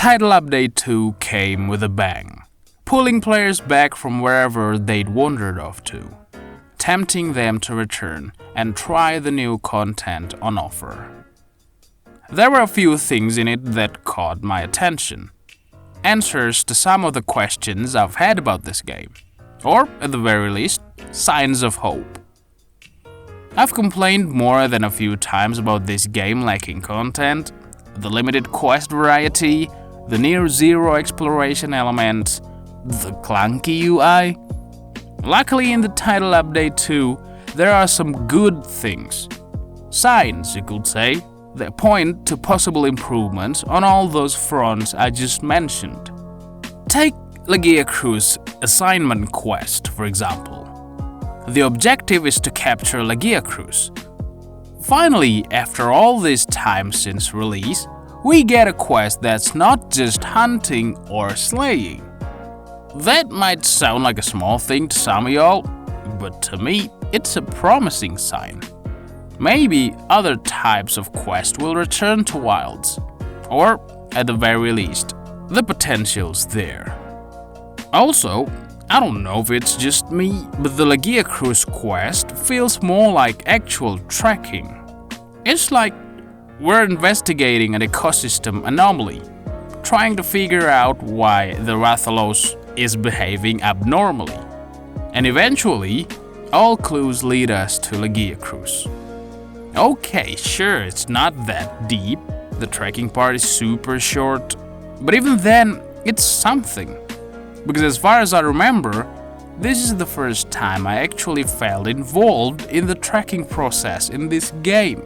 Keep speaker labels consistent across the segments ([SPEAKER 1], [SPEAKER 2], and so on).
[SPEAKER 1] Title Update 2 came with a bang, pulling players back from wherever they'd wandered off to, tempting them to return and try the new content on offer. There were a few things in it that caught my attention. Answers to some of the questions I've had about this game, or at the very least, signs of hope. I've complained more than a few times about this game lacking content, the limited quest variety, the near-zero exploration element, the clunky UI. Luckily, in the Title Update 2, there are some good things. Signs, you could say, that point to possible improvements on all those fronts I just mentioned. Take Legia Cruz assignment quest, for example. The objective is to capture Legia Cruz. Finally, after all this time since release, we get a quest that's not just hunting or slaying. That might sound like a small thing to some of y'all, but to me, it's a promising sign. Maybe other types of quests will return to Wilds, or at the very least, the potential's there. Also, I don't know if it's just me, but the Legia Cruz quest feels more like actual tracking. It's like we're investigating an ecosystem anomaly, trying to figure out why the Rathalos is behaving abnormally. And eventually, all clues lead us to Legia Cruz. Okay, sure, it's not that deep, the tracking part is super short, but even then, it's something. Because as far as I remember, this is the first time I actually felt involved in the tracking process in this game.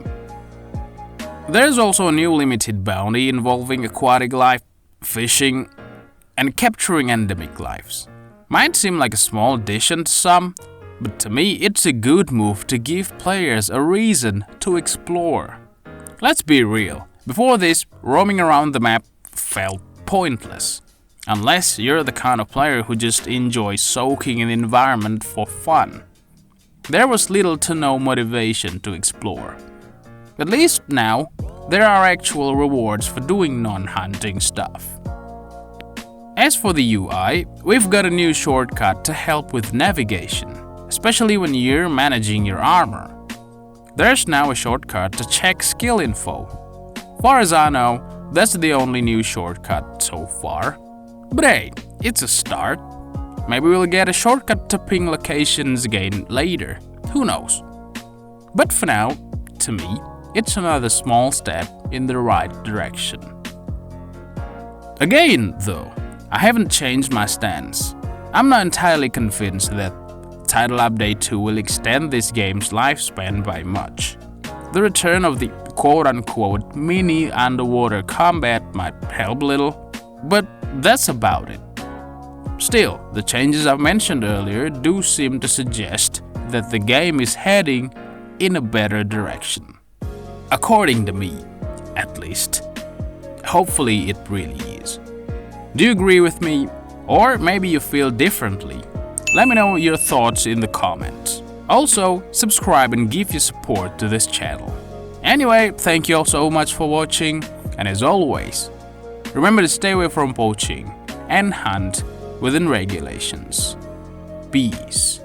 [SPEAKER 1] There's also a new limited bounty involving aquatic life, fishing, and capturing endemic lives. Might seem like a small addition to some, but to me it's a good move to give players a reason to explore. Let's be real, before this, roaming around the map felt pointless. Unless you're the kind of player who just enjoys soaking in the environment for fun. There was little to no motivation to explore. At least now, there are actual rewards for doing non-hunting stuff. As for the UI, we've got a new shortcut to help with navigation, especially when you're managing your armor. There's now a shortcut to check skill info. Far as I know, that's the only new shortcut so far. But hey, it's a start. Maybe we'll get a shortcut to ping locations again later, who knows. But for now, to me, it's another small step in the right direction. Again, though, I haven't changed my stance. I'm not entirely convinced that Title Update 2 will extend this game's lifespan by much. The return of the quote-unquote mini underwater combat might help a little, but that's about it. Still, the changes I've mentioned earlier do seem to suggest that the game is heading in a better direction. According to me, at least. Hopefully it really is. Do you agree with me? Or maybe you feel differently? Let me know your thoughts in the comments. Also, subscribe and give your support to this channel. Anyway, thank you all so much for watching, and as always, remember to stay away from poaching and hunt within regulations. Peace.